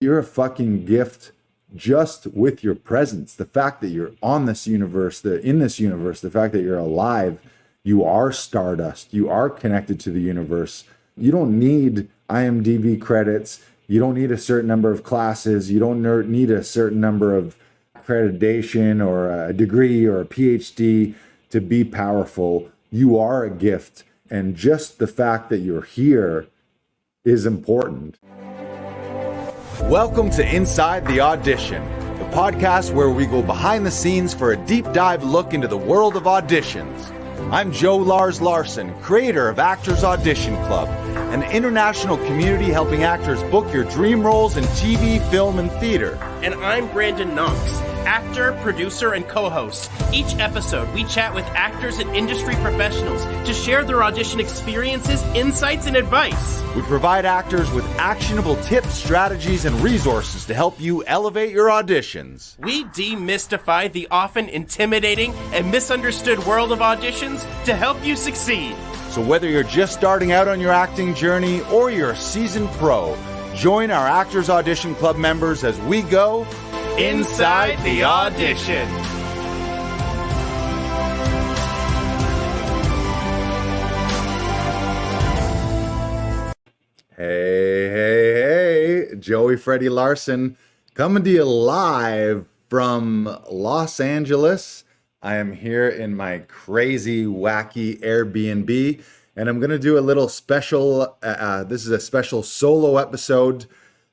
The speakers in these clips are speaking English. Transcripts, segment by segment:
You're a fucking gift just with your presence. The fact that you're on this universe, in this universe, the fact that you're alive, you are stardust. You are connected to the universe. You don't need IMDb credits. You don't need a certain number of classes. You don't need a certain number of accreditation or a degree or a PhD to be powerful. You are a gift. And just the fact that you're here is important. Welcome to Inside the Audition, the podcast where we go behind the scenes for a deep dive look into the world of auditions. I'm Joe Larsen, creator of Actors Audition Club, an international community helping actors book your dream roles in TV, film, and theater. And I'm Brandon Knox, actor, producer, and co-host. Each episode, we chat with actors and industry professionals to share their audition experiences, insights, and advice. We provide actors with actionable tips, strategies, and resources to help you elevate your auditions. We demystify the often intimidating and misunderstood world of auditions to help you succeed. So whether you're just starting out on your acting journey or you're a seasoned pro, join our Actors Audition Club members as we go Inside the Audition. Hey, Joey Freddy Larsen coming to you live from Los Angeles. I am here in my crazy, wacky Airbnb, and I'm going to do a little special, this is a special solo episode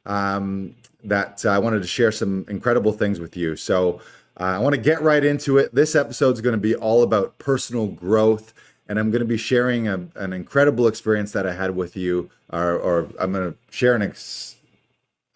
that I wanted to share some incredible things with you. So I want to get right into it. This episode is going to be all about personal growth, and I'm going to be sharing an incredible experience that I had with you, or I'm going to share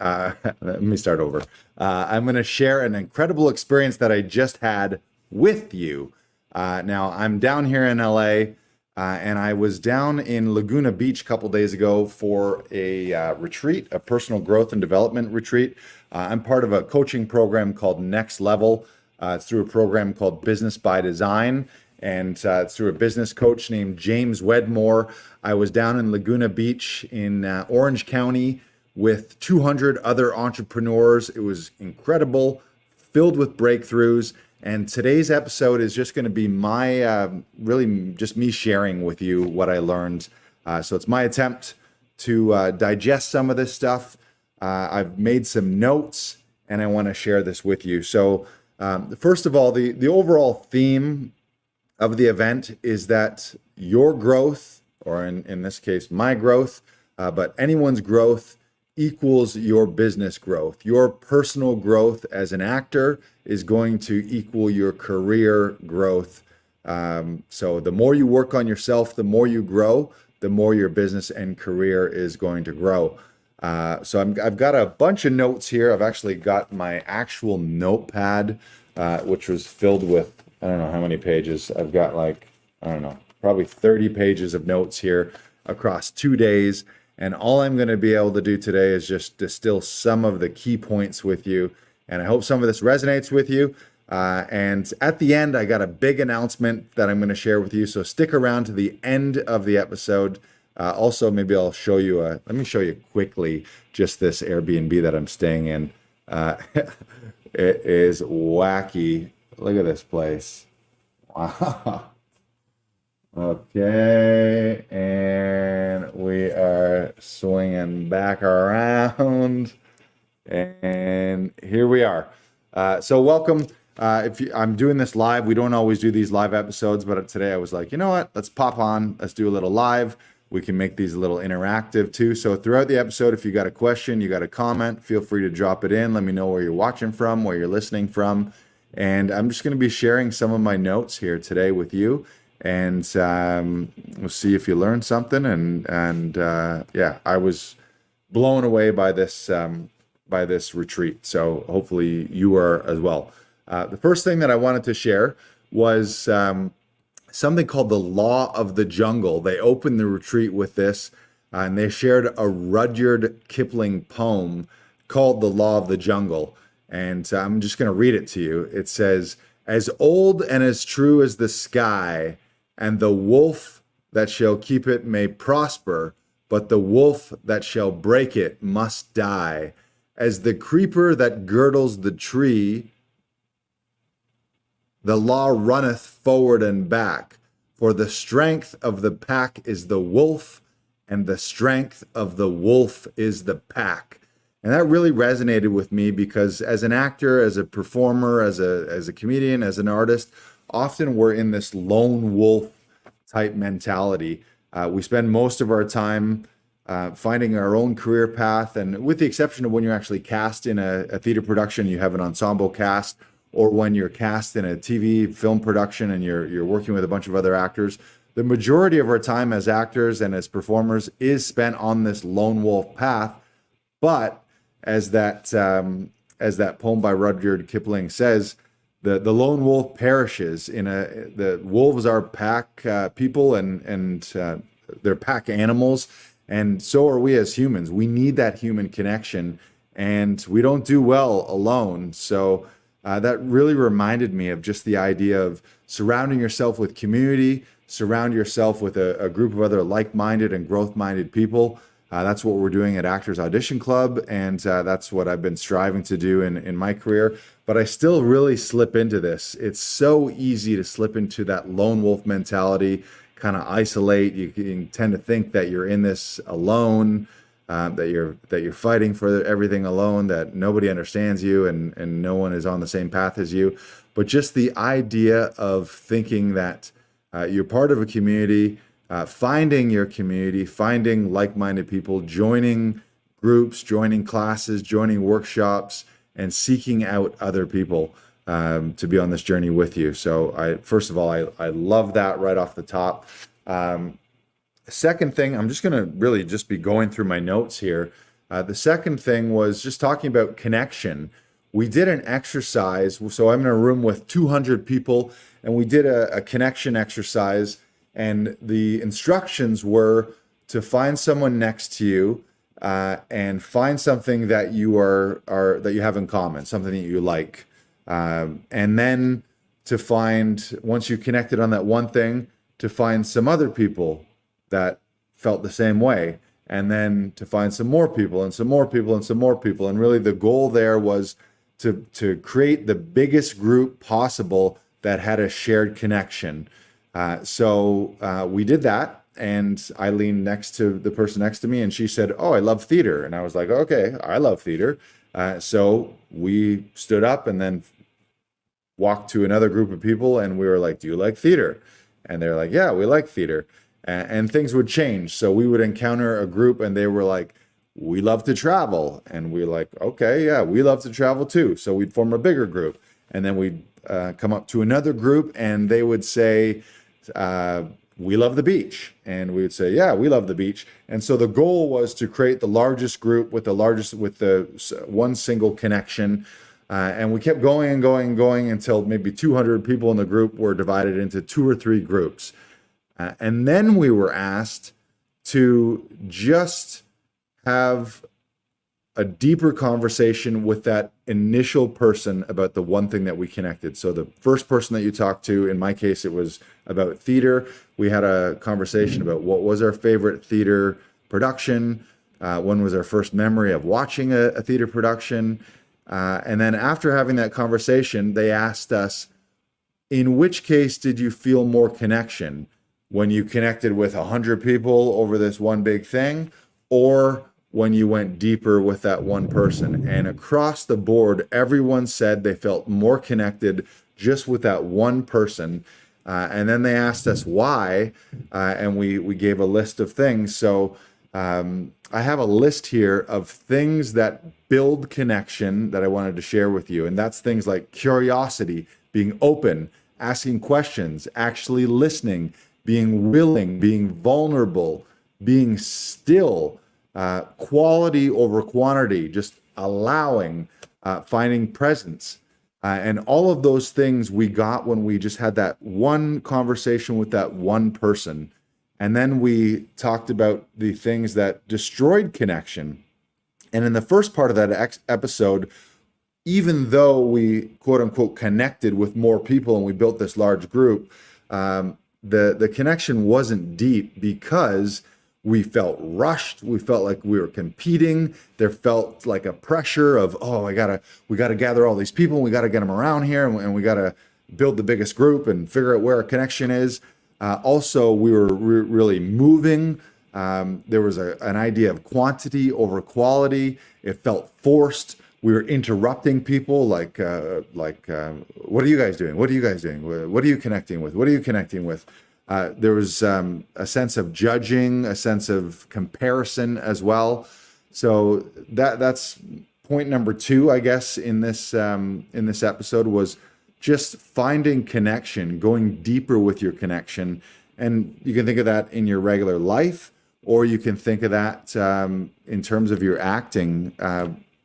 let me start over. I'm going to share an incredible experience that I just had with you. Now, I'm down here in LA, and I was down in Laguna Beach a couple days ago for a retreat, a personal growth and development retreat. I'm part of a coaching program called Next Level. It's through a program called Business by Design, and it's through a business coach named James Wedmore. I was down in Laguna Beach in Orange County with 200 other entrepreneurs. It was incredible, filled with breakthroughs. And today's episode is just going to be my, really just me sharing with you what I learned. So it's my attempt to digest some of this stuff. I've made some notes and I want to share this with you. So first of all, the overall theme of the event is that your growth, or in this case, my growth, but anyone's growth equals your business growth. Your personal growth as an actor is going to equal your career growth. So the more you work on yourself, the more you grow, the more your business and career is going to grow. So I've got a bunch of notes here. I've actually got my actual notepad, which was filled with, I don't know how many pages. I've got probably 30 pages of notes here across 2 days. And all I'm going to be able to do today is just distill some of the key points with you. And I hope some of this resonates with you. And at the end, I got a big announcement that I'm going to share with you. So stick around to the end of the episode. Also, maybe I'll show you, let me show you quickly just this Airbnb that I'm staying in. It is wacky. Look at this place. Wow. Okay, and we are swinging back around, and here we are. So welcome. I'm doing this live. We don't always do these live episodes, but today I was like, you know what? Let's pop on. Let's do a little live. We can make these a little interactive too. So throughout the episode, if you got a question, you got a comment, feel free to drop it in. Let me know where you're watching from, where you're listening from. And I'm just going to be sharing some of my notes here today with you. And we'll see if you learned something. And I was blown away by this retreat. So hopefully you are as well. The first thing that I wanted to share was something called the Law of the Jungle. They opened the retreat with this, and they shared a Rudyard Kipling poem called The Law of the Jungle. And I'm just going to read it to you. It says, "As old and as true as the sky, and the wolf that shall keep it may prosper, but the wolf that shall break it must die. As the creeper that girdles the tree, the law runneth forward and back. For the strength of the pack is the wolf, and the strength of the wolf is the pack. And that really resonated with me because as an actor, as a performer, as a comedian, as an artist, often we're in this lone wolf type mentality. We spend most of our time finding our own career path, and with the exception of when you're actually cast in a theater production, you have an ensemble cast, or when you're cast in a TV film production and you're working with a bunch of other actors, the majority of our time as actors and as performers is spent on this lone wolf path. But as that poem by Rudyard Kipling says, the lone wolf perishes. The wolves are pack people and they're pack animals, and so are we as humans. We need that human connection, and we don't do well alone. So that really reminded me of just the idea of surrounding yourself with community, surround yourself with a group of other like-minded and growth-minded people. That's what we're doing at Actors Audition Club, and that's what I've been striving to do in my career. But I still really slip into this. It's so easy to slip into that lone wolf mentality, kind of isolate. You can tend to think that you're in this alone, that you're fighting for everything alone, that nobody understands you and no one is on the same path as you. But just the idea of thinking that you're part of a community, finding your community, finding like-minded people, joining groups, joining classes, joining workshops, and seeking out other people to be on this journey with you. So first of all, I love that right off the top. Second thing, I'm just going to really just be going through my notes here. The second thing was just talking about connection. We did an exercise. So I'm in a room with 200 people, and we did a connection exercise. And the instructions were to find someone next to you and find something that you that you have in common, something that you like. And then to find, once you connected on that one thing, to find some other people that felt the same way, and then to find some more people and some more people and some more people. And really the goal there was to create the biggest group possible that had a shared connection. So we did that, and I leaned next to the person next to me, and she said, "Oh, I love theater." And I was like, "Okay, I love theater." So we stood up and then walked to another group of people, and we were like, "Do you like theater?" And they're like, "Yeah, we like theater." And things would change. So we would encounter a group, and they were like, "We love to travel." And we were like, "Okay, yeah, we love to travel too." So we'd form a bigger group, and then we'd come up to another group, and they would say, "We love the beach." And we would say, "Yeah, we love the beach." And so the goal was to create the largest group with the one single connection. And we kept going and going and going until maybe 200 people in the group were divided into 2 or 3 groups. And then we were asked to just have a deeper conversation with that initial person about the one thing that we connected. So the first person that you talked to, in my case, it was about theater. We had a conversation about what was our favorite theater production, when was our first memory of watching a theater production. And then after having that conversation, they asked us, in which case did you feel more connection? When you connected with 100 people over this one big thing, or when you went deeper with that one person? And across the board, everyone said they felt more connected just with that one person. And then they asked us why, and we gave a list of things. So I have a list here of things that build connection that I wanted to share with you. And that's things like curiosity, being open, asking questions, actually listening, being willing, being vulnerable, being still, quality over quantity, just allowing, finding presence. And all of those things we got when we just had that one conversation with that one person. And then we talked about the things that destroyed connection. And in the first part of that episode, even though we quote unquote connected with more people and we built this large group, the connection wasn't deep because We felt rushed. We felt like we were competing. There felt like a pressure of, oh, we gotta gather all these people. We gotta get them around here, and we gotta build the biggest group and figure out where our connection is. Also, we were really moving. There was an idea of quantity over quality. It felt forced. We were interrupting people, like, what are you guys doing? What are you guys doing? What are you connecting with? What are you connecting with? There was a sense of judging, a sense of comparison as well. So that's point number 2, I guess, in this episode, was just finding connection, going deeper with your connection. And you can think of that in your regular life, or you can think of that in terms of your acting.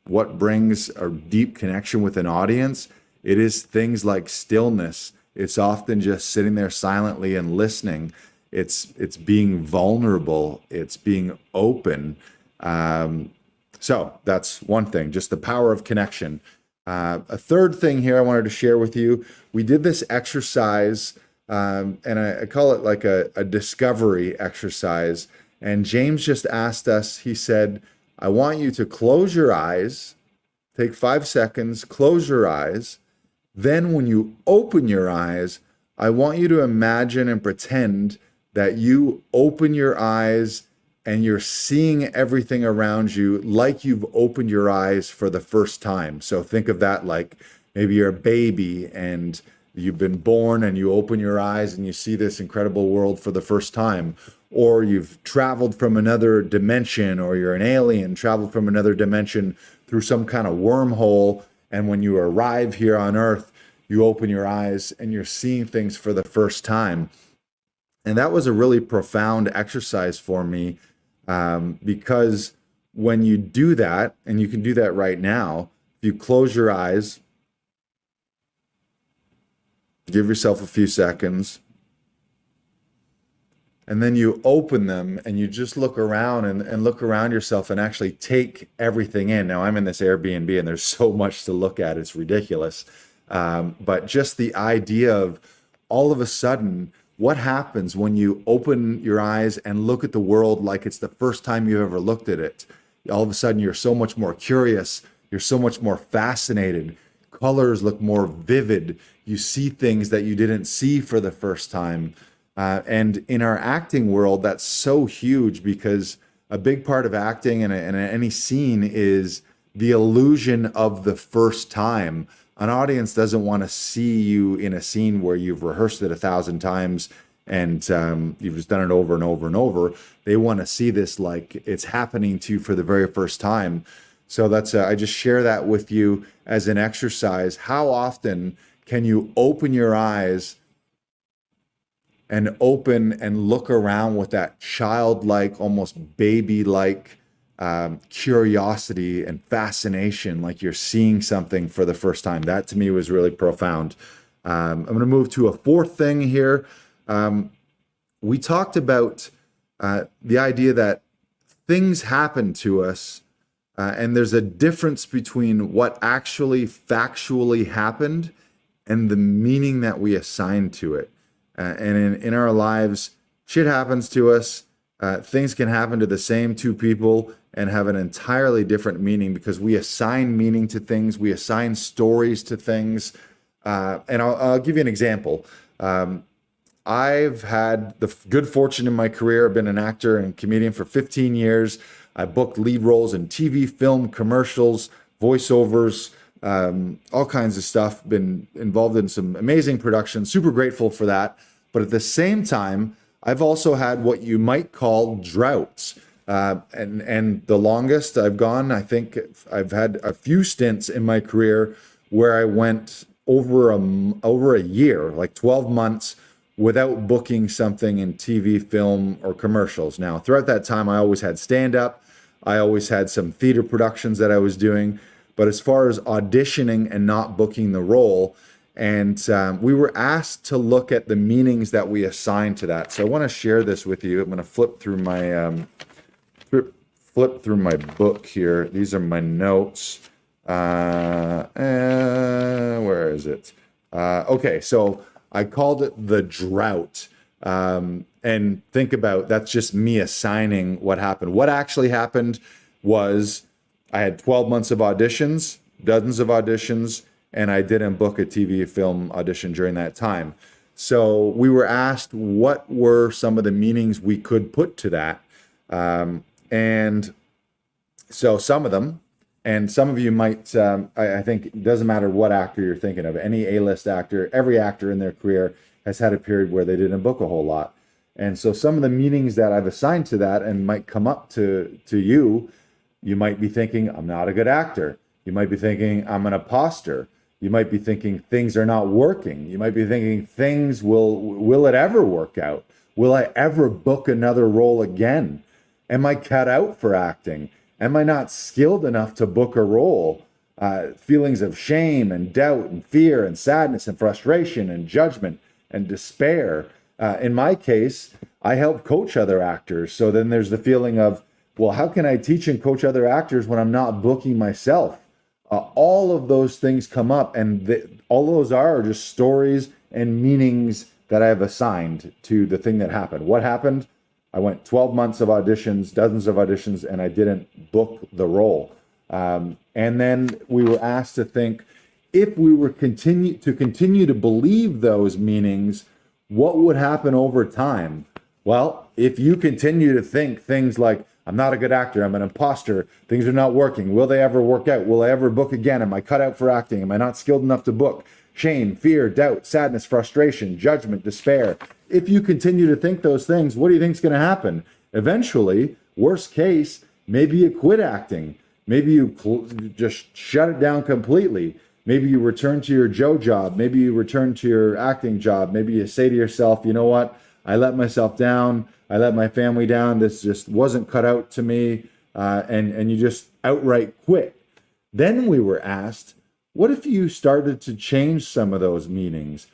What brings a deep connection with an audience? It is things like stillness. It's often just sitting there silently and listening. It's being vulnerable. It's being open. So that's one thing, just the power of connection. A third thing here I wanted to share with you. We did this exercise, and I call it like a discovery exercise. And James just asked us, he said, I want you to close your eyes, take 5 seconds, close your eyes. Then when you open your eyes, I want you to imagine and pretend that you open your eyes and you're seeing everything around you like you've opened your eyes for the first time. So think of that like maybe you're a baby and you've been born and you open your eyes and you see this incredible world for the first time. Or you've traveled from another dimension, or you're an alien, traveled from another dimension through some kind of wormhole. And when you arrive here on Earth, you open your eyes and you're seeing things for the first time. And that was a really profound exercise for me, because when you do that, and you can do that right now, if you close your eyes, give yourself a few seconds, and then you open them and you just look around and look around yourself and actually take everything in. Now, I'm in this Airbnb and there's so much to look at. It's ridiculous. But just the idea of all of a sudden, what happens when you open your eyes and look at the world like it's the first time you've ever looked at it? All of a sudden, you're so much more curious. You're so much more fascinated. Colors look more vivid. You see things that you didn't see for the first time. And in our acting world, that's so huge, because a big part of acting in any scene is the illusion of the first time. An audience doesn't want to see you in a scene where you've rehearsed it 1,000 times and you've just done it over and over and over. They want to see this like it's happening to you for the very first time. So that's I just share that with you as an exercise. How often can you open your eyes and open and look around with that childlike, almost baby-like curiosity and fascination, like you're seeing something for the first time? That to me was really profound. I'm going to move to a fourth thing here. We talked about the idea that things happen to us, and there's a difference between what actually factually happened and the meaning that we assign to it. And in our lives, shit happens to us. Things can happen to the same two people and have an entirely different meaning, because we assign meaning to things. We assign stories to things. And I'll give you an example. I've had the good fortune in my career. I've been an actor and comedian for 15 years. I booked lead roles in TV, film, commercials, voiceovers, all kinds of stuff. Been involved in some amazing productions. Super grateful for that. But at the same time, I've also had what you might call droughts. And the longest I've gone, I think I've had a few stints in my career where I went over a year, like 12 months, without booking something in TV, film, or commercials. Now, throughout that time, I always had stand-up. I always had some theater productions that I was doing. But as far as auditioning and not booking the role, and we were asked to look at the meanings that we assign to that. So I want to share this with you. I'm going to flip through my book here. These are my notes. Where is it? Okay, so I called it the drought. And think about, that's just me assigning what happened. What actually happened was I had 12 months of auditions, dozens of auditions, and I didn't book a TV film audition during that time. So we were asked what were some of the meanings we could put to that. And so some of them, and some of you might, I think it doesn't matter what actor you're thinking of, any A-list actor, every actor in their career has had a period where they didn't book a whole lot. And so some of the meanings that I've assigned to that and might come up to you, you might be thinking, I'm not a good actor. You might be thinking, I'm an imposter. You might be thinking things are not working. You might be thinking will it ever work out? Will I ever book another role again? Am I cut out for acting? Am I not skilled enough to book a role? Feelings of shame and doubt and fear and sadness and frustration and judgment and despair. In my case, I help coach other actors. So then there's the feeling of, well, how can I teach and coach other actors when I'm not booking myself? All of those things come up, and all those are just stories and meanings that I have assigned to the thing that happened. What happened? I went 12 months of auditions, dozens of auditions, and I didn't book the role. And then we were asked to think, if we were continue to believe those meanings, what would happen over time? Well, if you continue to think things like, I'm not a good actor, I'm an imposter, things are not working, will they ever work out? Will I ever book again? Am I cut out for acting? Am I not skilled enough to book? Shame, fear, doubt, sadness, frustration, judgment, despair. If you continue to think those things, what do you think is going to happen? Eventually, worst case, maybe you quit acting. Maybe you just shut it down completely. Maybe you return to your Joe job. Maybe you return to your acting job. Maybe you say to yourself, you know what? I let myself down. I let my family down. This just wasn't cut out to me. And you just outright quit. Then we were asked, what if you started to change some of those meanings?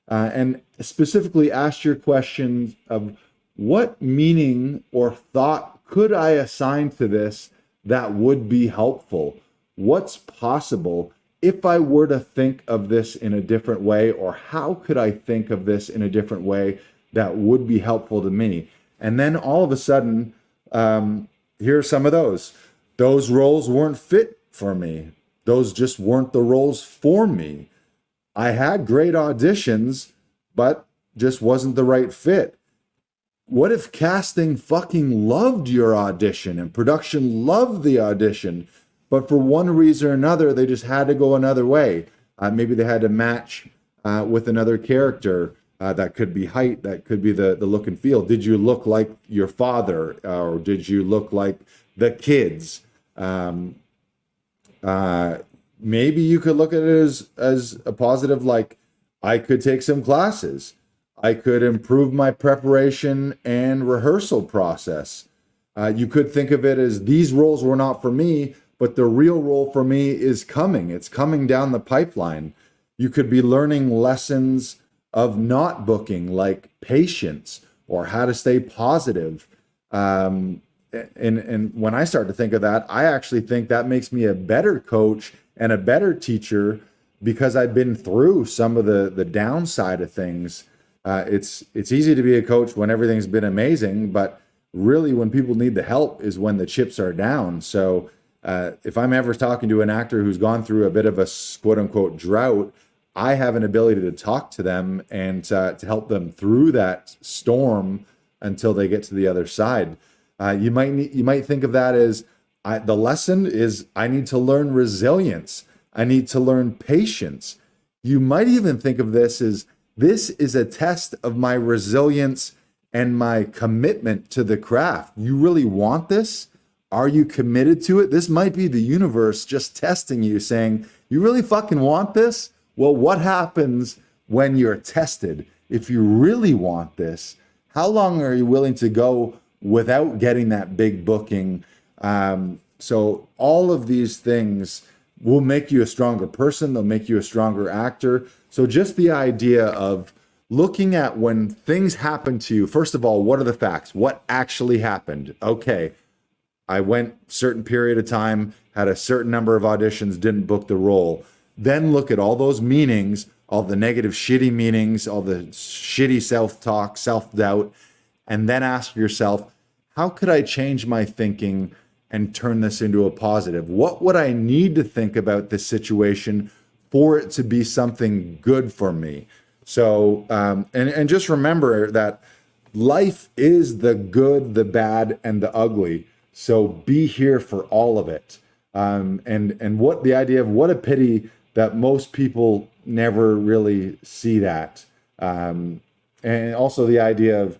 And specifically asked your questions of what meaning or thought could I assign to this that would be helpful? What's possible if I were to think of this in a different way, or how could I think of this in a different way that would be helpful to me? And then all of a sudden, here are some of those. Those roles weren't fit for me. Those just weren't the roles for me. I had great auditions, but just wasn't the right fit. What if casting fucking loved your audition and production loved the audition, but for one reason or another, they just had to go another way? Maybe they had to match with another character. That could be height, that could be the look and feel. Did you look like your father, or did you look like the kids? Maybe you could look at it as a positive, like I could take some classes. I could improve my preparation and rehearsal process. You could think of it as these roles were not for me, but the real role for me is coming. It's coming down the pipeline. You could be learning lessons of not booking, like patience or how to stay positive. And when I start to think of that, I actually think that makes me a better coach and a better teacher, because I've been through some of the downside of things. It's easy to be a coach when everything's been amazing, but really when people need the help is when the chips are down. So if I'm ever talking to an actor who's gone through a bit of a quote unquote drought, I have an ability to talk to them and to help them through that storm until they get to the other side. You might think of that as the lesson is I need to learn resilience. I need to learn patience. You might even think of this as this is a test of my resilience and my commitment to the craft. You really want this? Are you committed to it? This might be the universe just testing you, saying, you really fucking want this? Well, what happens when you're tested? If you really want this, how long are you willing to go without getting that big booking? So all of these things will make you a stronger person. They'll make you a stronger actor. So just the idea of looking at when things happen to you, first of all, what are the facts? What actually happened? Okay, I went a certain period of time, had a certain number of auditions, didn't book the role. Then look at all those meanings. all the negative, shitty meanings, all the shitty self-talk, self-doubt, and then ask yourself, how could I change my thinking and turn this into a positive? What would I need to think about this situation for it to be something good for me? So, and just remember that life is the good, the bad, and the ugly. So be here for all of it. And what the idea of what a pity that most people never really see that. And also the idea of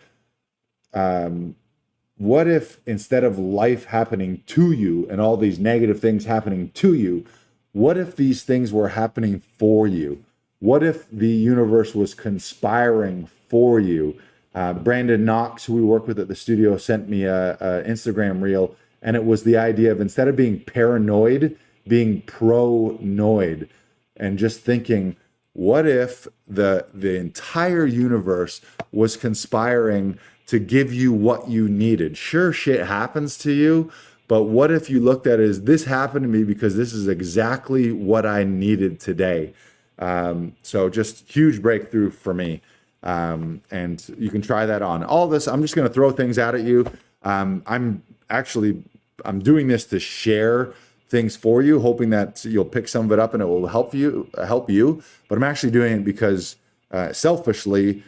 what if instead of life happening to you and all these negative things happening to you, what if these things were happening for you? What if the universe was conspiring for you? Brandon Knox, who we work with at the studio, sent me a Instagram reel, and it was the idea of instead of being paranoid, being pro-noid, and just thinking, what if the entire universe was conspiring to give you what you needed? Sure, shit happens to you, but what if you looked at it as, this happened to me because this is exactly what I needed today? So just huge breakthrough for me. And you can try that on. All this, I'm just going to throw things out at you. I'm doing this to share things for you, hoping that you'll pick some of it up and it will help you. But I'm actually doing it because selfishly,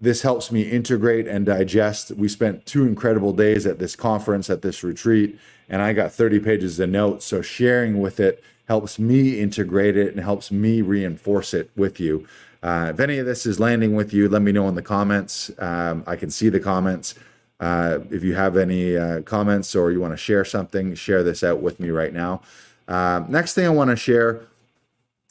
this helps me integrate and digest. We spent 2 incredible days at this conference, at this retreat, and I got 30 pages of notes. So sharing with it helps me integrate it and helps me reinforce it with you. If any of this is landing with you, let me know in the comments. I can see the comments. If you have any comments or you want to share something, share this out with me right now. Next thing I want to share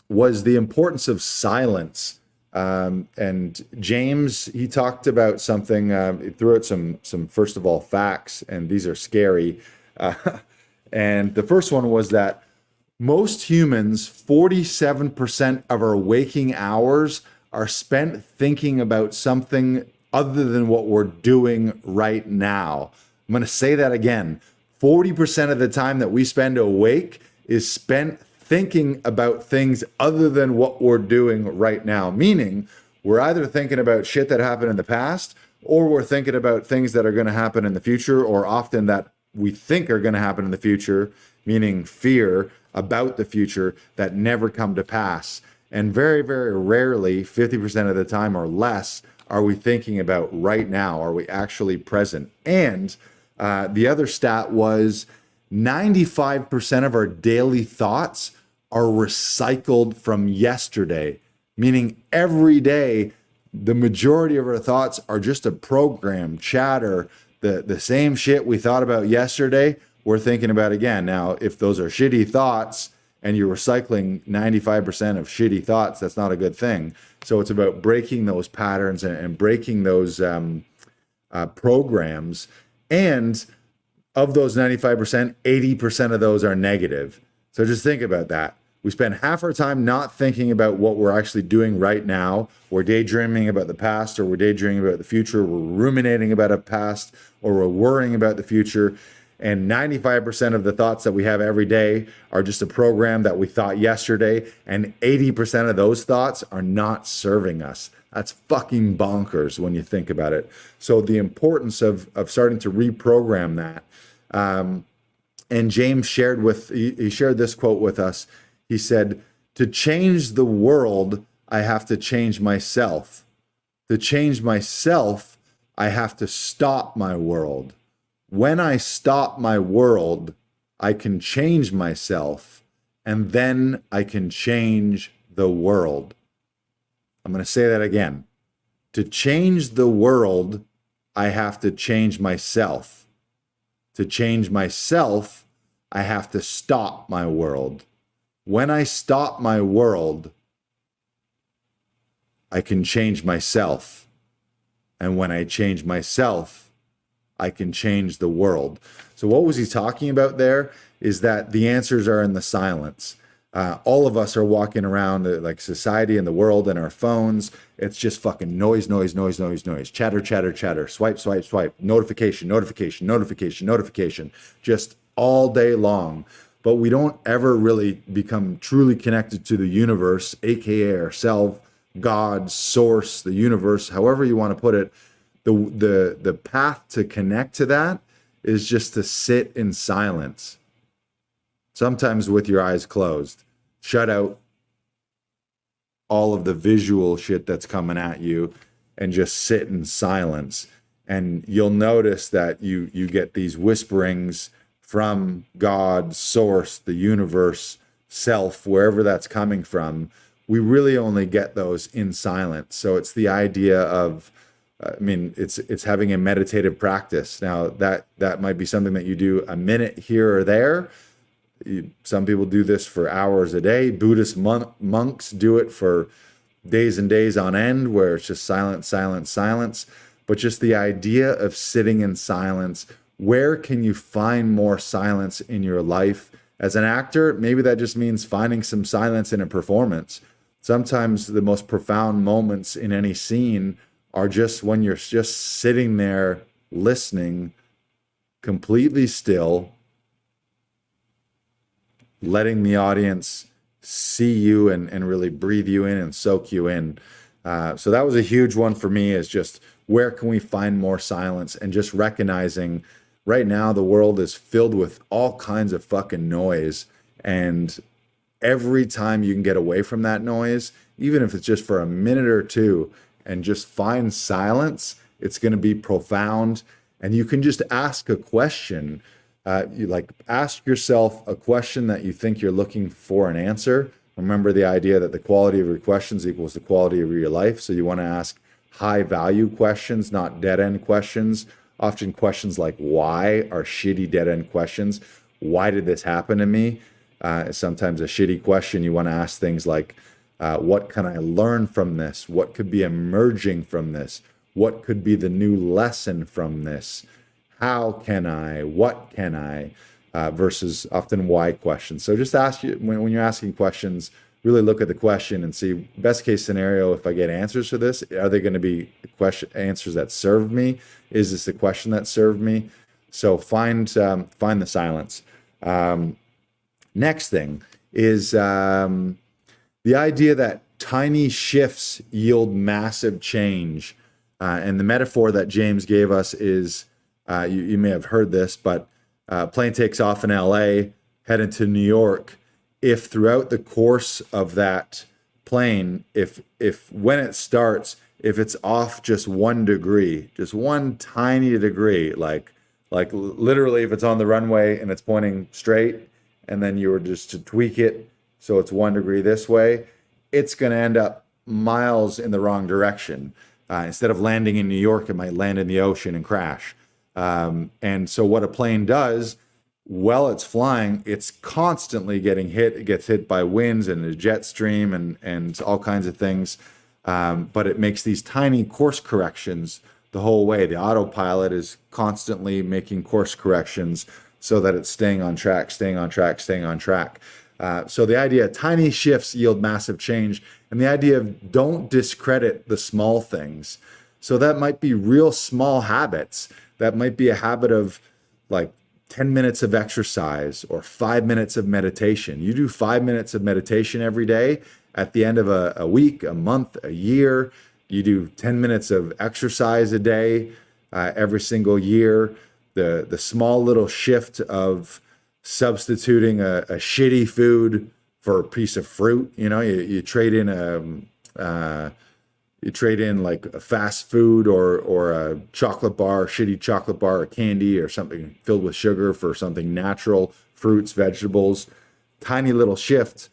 was the importance of silence. And James, he talked about something, he threw out some first of all facts, and these are scary. And the first one was that most humans, 47% of our waking hours are spent thinking about something other than what we're doing right now. I'm going to say that again. 40% of the time that we spend awake is spent thinking about things other than what we're doing right now. Meaning, we're either thinking about shit that happened in the past, or we're thinking about things that are going to happen in the future, or often that we think are going to happen in the future, meaning fear about the future that never come to pass. And very, very rarely, 50% of the time or less, are we thinking about right now? Are we actually present? And the other stat was 95% of our daily thoughts are recycled from yesterday, meaning every day, the majority of our thoughts are just a program, chatter, the same shit we thought about yesterday, we're thinking about again. Now, if those are shitty thoughts and you're recycling 95% of shitty thoughts, that's not a good thing. So it's about breaking those patterns and breaking those programs. And of those 95%, 80% of those are negative. So just think about that. We spend half our time not thinking about what we're actually doing right now. We're daydreaming about the past, or we're daydreaming about the future. We're ruminating about a past, or we're worrying about the future. And 95% of the thoughts that we have every day are just a program that we thought yesterday. And 80% of those thoughts are not serving us. That's fucking bonkers when you think about it. So the importance of starting to reprogram that. And James shared he shared this quote with us. He said, "To change the world, I have to change myself. To change myself, I have to stop my world. When I stop my world, I can change myself, and then I can change the world." I'm going to say that again. To change the world, I have to change myself. To change myself, I have to stop my world. When I stop my world, I can change myself. And when I change myself, I can change the world. So what was he talking about there is that the answers are in the silence. All of us are walking around like society and the world and our phones. It's just fucking noise, noise, noise, noise, noise. Chatter, chatter, chatter. Swipe, swipe, swipe. Notification, notification, notification, notification. Just all day long. But we don't ever really become truly connected to the universe, aka ourselves, God, source, the universe, however you want to put it, the path to connect to that is just to sit in silence. Sometimes with your eyes closed. Shut out all of the visual shit that's coming at you and just sit in silence. And you'll notice that you get these whisperings from God, source, the universe, self, wherever that's coming from. We really only get those in silence. So it's the idea of, it's having a meditative practice. Now that might be something that you do a minute here or there. Some people do this for hours a day. Buddhist monks do it for days and days on end, where it's just silence, silence, silence. But just the idea of sitting in silence. Where can you find more silence in your life? As an actor, maybe that just means finding some silence in a performance. Sometimes the most profound moments in any scene are just when you're just sitting there listening, completely still, letting the audience see you and really breathe you in and soak you in. So that was a huge one for me, is just where can we find more silence, and just recognizing right now the world is filled with all kinds of fucking noise. And every time you can get away from that noise, even if it's just for a minute or two, and just find silence, it's going to be profound. And you can just ask a question. Ask yourself a question that you think you're looking for an answer. Remember the idea that the quality of your questions equals the quality of your life. So you want to ask high value questions, not dead end questions. Often questions like why are shitty dead end questions. Why did this happen to me? Sometimes a shitty question. You want to ask things like, what can I learn from this? What could be emerging from this? What could be the new lesson from this? How can I? What can I? Versus often why questions. So just ask you, when you're asking questions, really look at the question and see, best case scenario, if I get answers for this, are they going to be answers that serve me? Is this a question that served me? So find the silence. Next thing is the idea that tiny shifts yield massive change. And the metaphor that James gave us is, you may have heard this, but plane takes off in LA, heading to New York. If throughout the course of that plane, if when it starts, if it's off just 1 degree, just one tiny degree, like literally if it's on the runway and it's pointing straight, and then you were just to tweak it so it's 1 degree this way, it's going to end up miles in the wrong direction. Instead of landing in New York, it might land in the ocean and crash. And so what a plane does, while it's flying, it's constantly getting hit. It gets hit by winds and a jet stream and all kinds of things. But it makes these tiny course corrections the whole way. The autopilot is constantly making course corrections so that it's staying on track, staying on track, staying on track. So the idea, tiny shifts yield massive change. And the idea of don't discredit the small things. So that might be real small habits. That might be a habit of like 10 minutes of exercise or 5 minutes of meditation. You do 5 minutes of meditation every day. At the end of a week, a month, a year, you do 10 minutes of exercise a day every single year. The small little shift of substituting a shitty food for a piece of fruit. You know, you trade in like a fast food or a chocolate bar, shitty chocolate bar, or candy or something filled with sugar for something natural, fruits, vegetables. Tiny little shift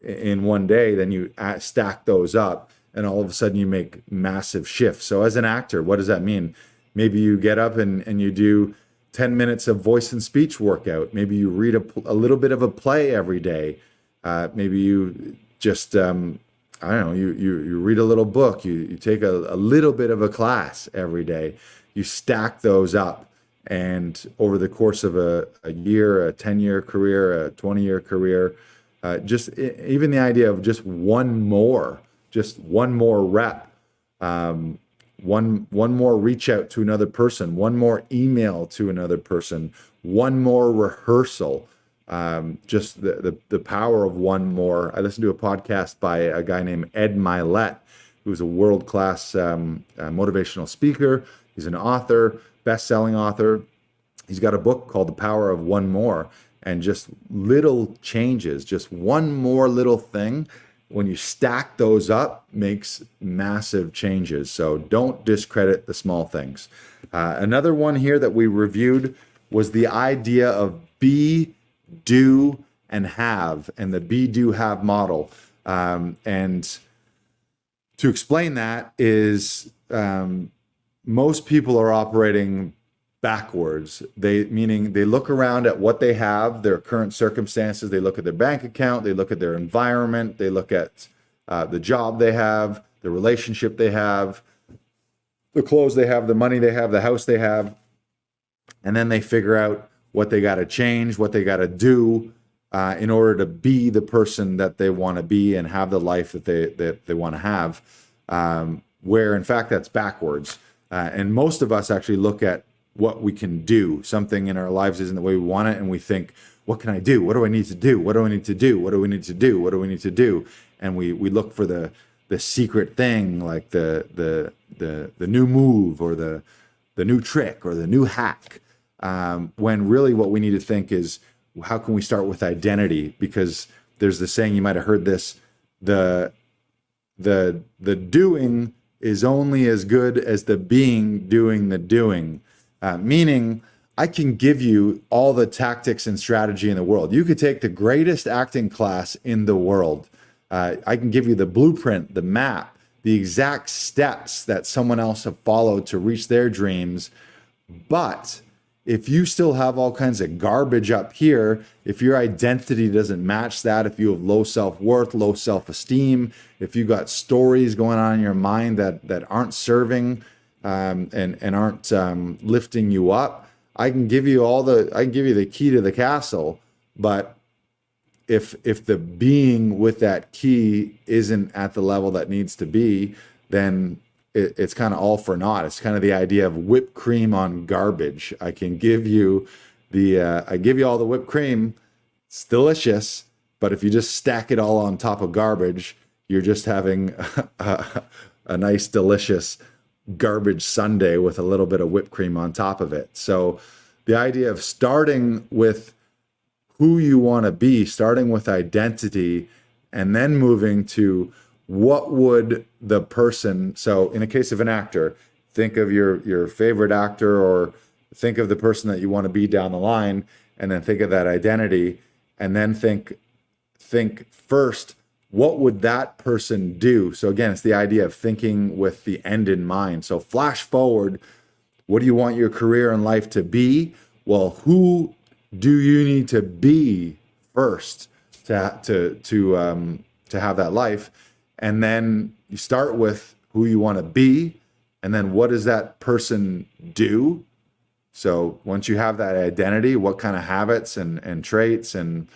in one day, then you stack those up and all of a sudden you make massive shifts. So as an actor, what does that mean? Maybe you get up and you do 10 minutes of voice and speech workout. Maybe you read a little bit of a play every day. Maybe you just, I don't know, you read a little book. You take a little bit of a class every day. You stack those up. And over the course of a year, a 10-year career, a 20-year career, even the idea of just one more rep, one more reach out to another person, one more email to another person, one more rehearsal, just the power of one more. I listened to a podcast by a guy named Ed Milet, who's a world-class motivational speaker. He's an author, best-selling author. He's got a book called The Power of One More, and just little changes, just one more little thing, when you stack those up, makes massive changes. So don't discredit the small things. Another one here that we reviewed was the idea of be, do, and have, and the be, do, have model. And to explain that is most people are operating backwards. Meaning they look around at what they have, their current circumstances, they look at their bank account, they look at their environment, they look at the job they have, the relationship they have, the clothes they have, the money they have, the house they have, and then they figure out what they got to change, what they got to do in order to be the person that they want to be and have the life that they want to have, where in fact that's backwards. And most of us actually look at what we can do. Something in our lives isn't the way we want it, and we think, what can I do? What do I need to do? What do I need to do? What do we need to do? What do we need to do? And we look for the secret thing, like the new move or the new trick or the new hack. When really what we need to think is, how can we start with identity? Because there's the saying, you might have heard this, the doing is only as good as the being doing the doing. Meaning, I can give you all the tactics and strategy in the world. You could take the greatest acting class in the world. I can give you the blueprint, the map, the exact steps that someone else have followed to reach their dreams. But if you still have all kinds of garbage up here, if your identity doesn't match that, if you have low self-worth, low self-esteem, if you got stories going on in your mind that aren't serving and aren't lifting you up, I can give you the key to the castle. But if the being with that key isn't at the level that needs to be, then it's kind of all for naught. It's kind of the idea of whipped cream on garbage. I can give you I give you all the whipped cream. It's delicious, but if you just stack it all on top of garbage, you're just having a nice, delicious garbage sundae with a little bit of whipped cream on top of it. So the idea of starting with who you want to be, starting with identity, and then moving to what would the person, so in the case of an actor, think of your favorite actor, or think of the person that you want to be down the line, and then think of that identity, and then think first, what would that person do? So again, it's the idea of thinking with the end in mind. So flash forward, what do you want your career and life to be? Well, who do you need to be first to have that life? And then you start with who you want to be, and then what does that person do? So once you have that identity, what kind of habits and traits and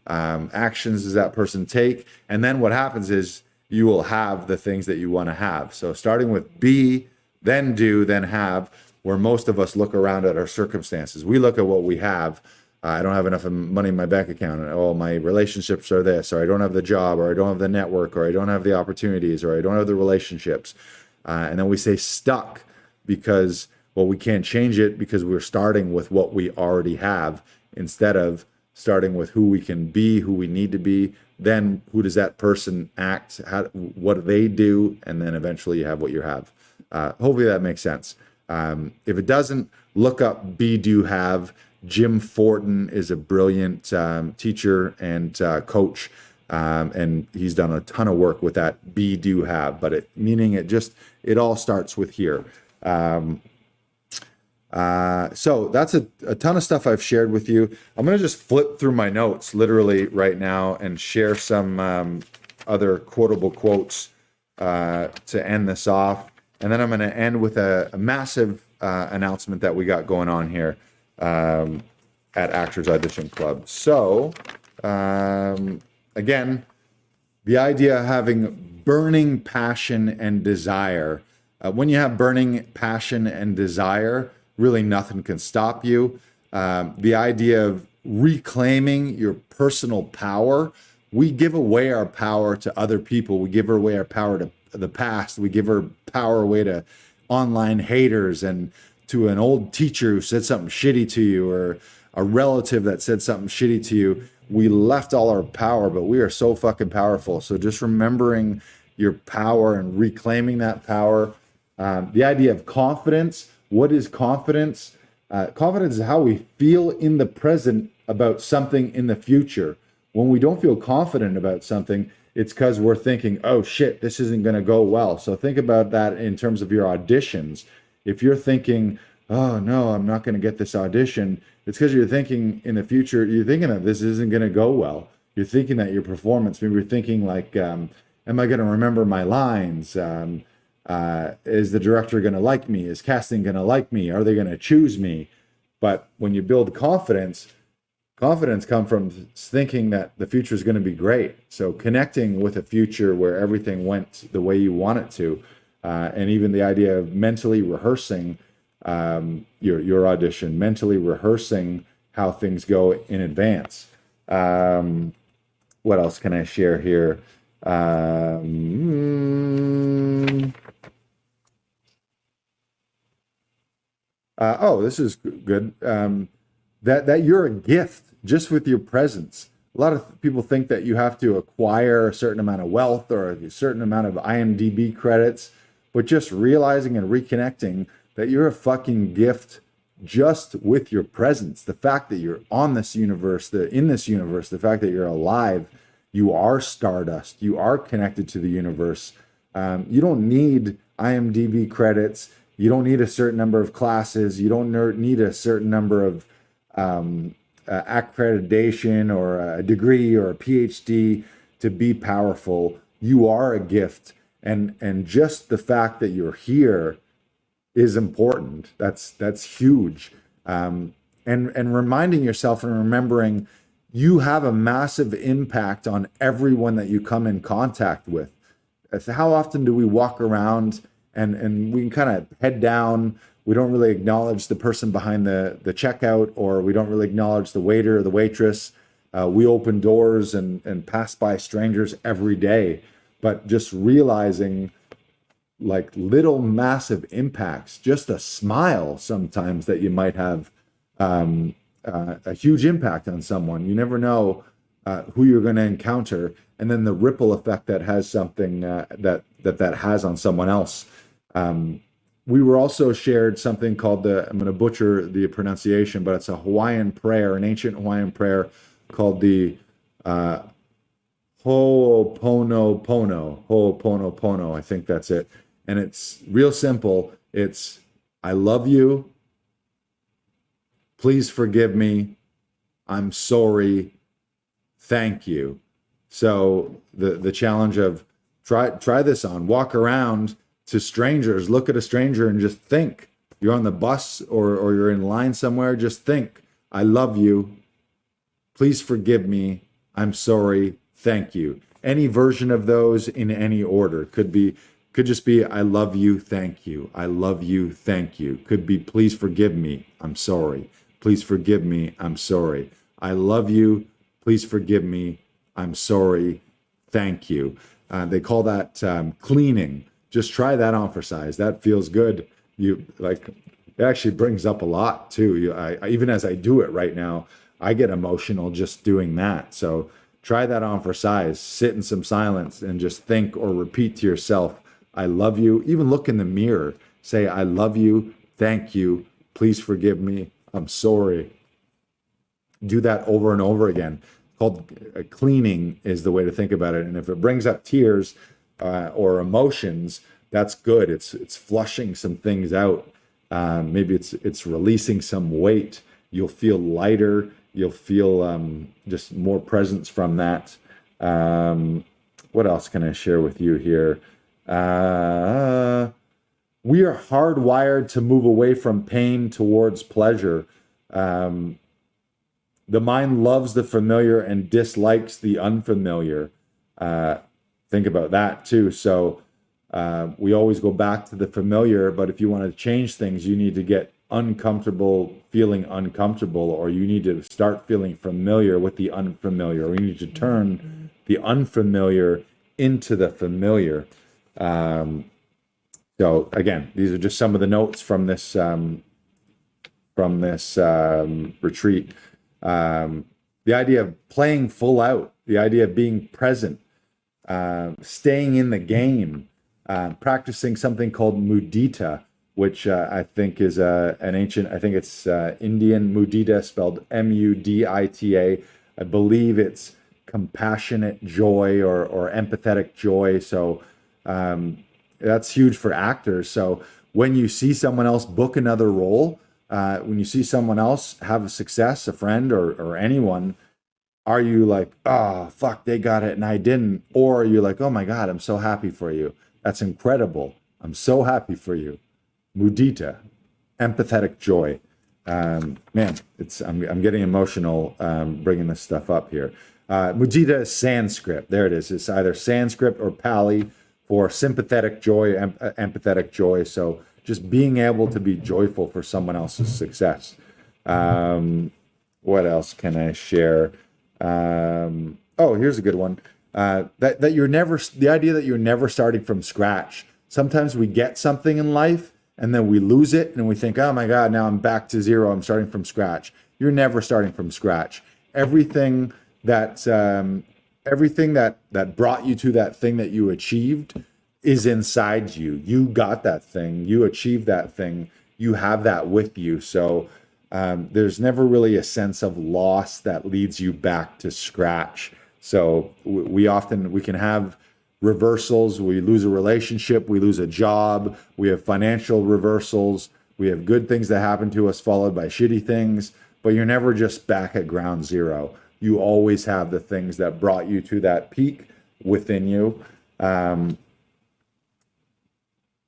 actions does that person take? And then what happens is you will have the things that you want to have. So starting with be, then do, then have, where most of us look around at our circumstances. We look at what we have. I don't have enough money in my bank account. Oh, my relationships are this, or I don't have the job, or I don't have the network, or I don't have the opportunities, or I don't have the relationships. And then we say stuck because, well, we can't change it because we're starting with what we already have instead of starting with who we can be, who we need to be. Then who does that person act? What do they do? And then eventually you have what you have. Hopefully that makes sense. If it doesn't, look up be, do, have. Jim Fortin is a brilliant teacher and coach, and he's done a ton of work with that be, do, have. But it all starts with here. So that's a ton of stuff I've shared with you. I'm going to just flip through my notes literally right now and share some other quotable quotes to end this off. And then I'm going to end with a massive announcement that we got going on here at Actors Audition Club. So again, the idea of having burning passion and desire. When you have burning passion and desire, really nothing can stop you. The idea of reclaiming your personal power. We give away our power to other people. We give away our power to the past. We give our power away to online haters and to an old teacher who said something shitty to you, or a relative that said something shitty to you. We left all our power, but we are so fucking powerful. So just remembering your power and reclaiming that power. The idea of confidence. What is confidence? Confidence is how we feel in the present about something in the future. When we don't feel confident about something, it's because we're thinking, oh shit, this isn't going to go well. So think about that in terms of your auditions. If you're thinking, oh no, I'm not going to get this audition, it's because you're thinking in the future, you're thinking that this isn't going to go well. You're thinking that your performance, maybe you're thinking like, am I going to remember my lines? Is the director going to like me? Is casting going to like me? Are they going to choose me? But when you build confidence comes from thinking that the future is going to be great. So connecting with a future where everything went the way you want it to, and even the idea of mentally rehearsing your audition, mentally rehearsing how things go in advance. What else can I share here? This is good. That you're a gift just with your presence. A lot of people think that you have to acquire a certain amount of wealth or a certain amount of IMDb credits, but just realizing and reconnecting that you're a fucking gift just with your presence. The fact that you're on this universe, in this universe, the fact that you're alive, you are stardust, you are connected to the universe. You don't need IMDb credits. You don't need a certain number of classes. You don't need a certain number of accreditation or a degree or a PhD to be powerful. You are a gift. And just the fact that you're here is important. That's huge. And reminding yourself and remembering you have a massive impact on everyone that you come in contact with. How often do we walk around and we can kind of head down? We don't really acknowledge the person behind the checkout, or we don't really acknowledge the waiter or the waitress. We open doors and pass by strangers every day, but just realizing like little massive impacts, just a smile sometimes that you might have a huge impact on someone. You never know who you're going to encounter, and then the ripple effect that has something that has on someone else. We were also shared something called I'm going to butcher the pronunciation, but it's a Hawaiian prayer, an ancient Hawaiian prayer called the Ho'oponopono. I think that's it. And it's real simple. It's, I love you. Please forgive me. I'm sorry. Thank you. So the challenge of try this on, walk around to strangers, look at a stranger and just think. You're on the bus or you're in line somewhere, just think, I love you. Please forgive me. I'm sorry. Thank you. Any version of those in any order could just be, I love you. Thank you. I love you. Thank you. Could be, please forgive me. I'm sorry. Please forgive me. I'm sorry. I love you. Please forgive me. I'm sorry. Thank you. They call that cleaning. Just try that on for size. That feels good. It actually brings up a lot too. Even as I do it right now, I get emotional just doing that. So try that on for size. Sit in some silence and just think or repeat to yourself, I love you. Even look in the mirror. Say, I love you. Thank you. Please forgive me. I'm sorry. Do that over and over again. Cleaning is the way to think about it. And if it brings up tears or emotions, that's good. It's flushing some things out. Maybe it's releasing some weight. You'll feel lighter. You'll feel just more presence from that. What else can I share with you here? We are hardwired to move away from pain towards pleasure. The mind loves the familiar and dislikes the unfamiliar. Think about that too. So we always go back to the familiar, but if you want to change things, you need to get feeling uncomfortable, or you need to start feeling familiar with the unfamiliar, or you need to turn the unfamiliar into the familiar. So again, these are just some of the notes from this retreat. The idea of playing full out, the idea of being present, staying in the game, practicing something called mudita, which I think is an ancient, I think it's Indian mudita, spelled M-U-D-I-T-A. I believe it's compassionate joy or empathetic joy. So that's huge for actors. So when you see someone else book another role, when you see someone else have a success, a friend or anyone, are you like, oh, fuck, they got it and I didn't? Or are you like, oh my God, I'm so happy for you. That's incredible. I'm so happy for you. Mudita, empathetic joy. Man, I'm getting emotional bringing this stuff up here. Mudita is Sanskrit. There it is. It's either Sanskrit or Pali for sympathetic joy, empathetic joy. So just being able to be joyful for someone else's success. What else can I share? Oh, here's a good one. That you're never, the idea that you're never starting from scratch. Sometimes we get something in life and then we lose it and we think, oh my God, now I'm back to zero. I'm starting from scratch. You're never starting from scratch. Everything that brought you to that thing that you achieved is inside you. You got that thing. You achieved that thing. You have that with you. So there's never really a sense of loss that leads you back to scratch. So we can have reversals. We lose a relationship, we lose a job, we have financial reversals, we have good things that happen to us followed by shitty things, but you're never just back at ground zero. You always have the things that brought you to that peak within you.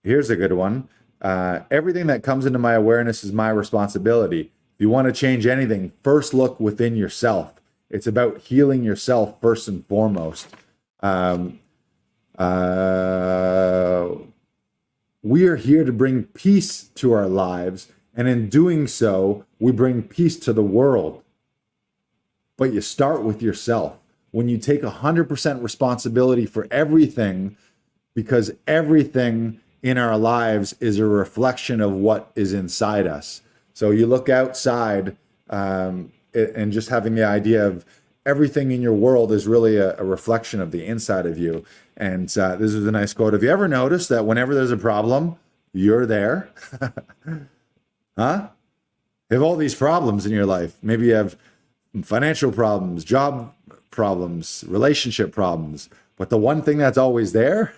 Here's a good one. Everything that comes into my awareness is my responsibility. If you want to change anything, first look within yourself. It's about healing yourself first and foremost. We are here to bring peace to our lives, and in doing so, we bring peace to the world. But you start with yourself. When you take 100% responsibility for everything, because everything in our lives is a reflection of what is inside us. So you look outside, and just having the idea of everything in your world is really a reflection of the inside of you. And this is a nice quote. Have you ever noticed that whenever there's a problem, you're there? Huh? You have all these problems in your life. Maybe you have financial problems, job problems, relationship problems. But the one thing that's always there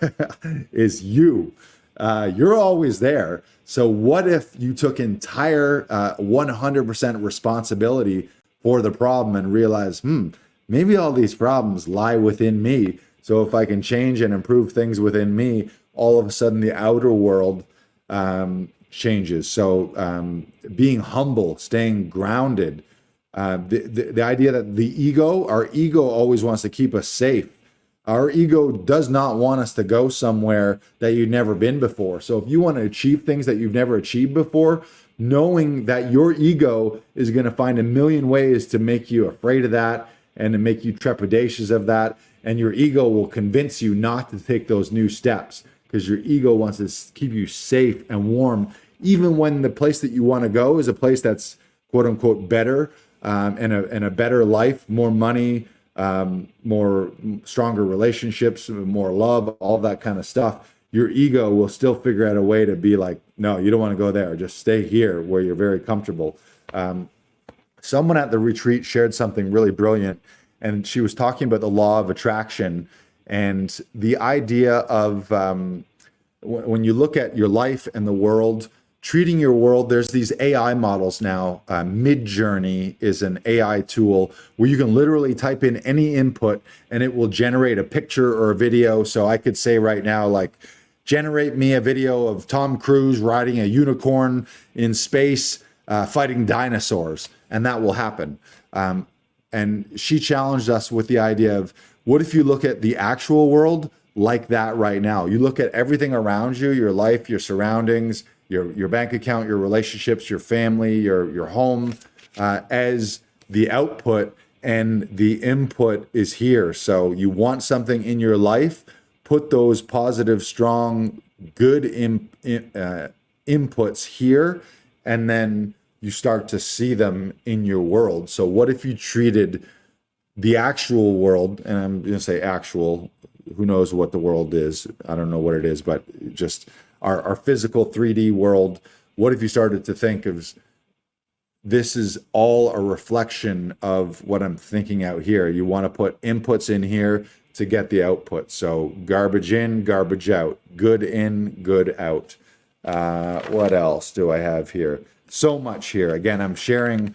is you. You're always there. So what if you took entire 100% responsibility for the problem and realized, maybe all these problems lie within me. So if I can change and improve things within me, all of a sudden the outer world changes. So being humble, staying grounded, the idea that our ego always wants to keep us safe. Our ego does not want us to go somewhere that you've never been before. So if you want to achieve things that you've never achieved before, knowing that your ego is going to find a million ways to make you afraid of that and to make you trepidatious of that. And your ego will convince you not to take those new steps because your ego wants to keep you safe and warm, even when the place that you want to go is a place that's quote unquote better, and a better life, more money, more stronger relationships, more love, all that kind of stuff. Your ego will still figure out a way to be like, no, you don't want to go there. Just stay here where you're very comfortable. Someone at the retreat shared something really brilliant, and she was talking about the law of attraction and the idea of when you look at your life and the world, treating your world, there's these AI models now. Midjourney is an AI tool where you can literally type in any input and it will generate a picture or a video. So I could say right now, like, generate me a video of Tom Cruise riding a unicorn in space, fighting dinosaurs, and that will happen. And she challenged us with the idea of, what if you look at the actual world like that right now? You look at everything around you, your life, your surroundings, your bank account, your relationships, your family, your home, as the output, and the input is here. So you want something in your life, put those positive, strong, good inputs here, and then you start to see them in your world. So what if you treated the actual world, and I'm going to say actual, who knows what the world is? I don't know what it is, but just our physical 3D world. What if you started to think of this is all a reflection of what I'm thinking out here? You want to put inputs in here to get the output. So garbage in, garbage out, good in, good out. What else do I have here? So much here. Again, I'm sharing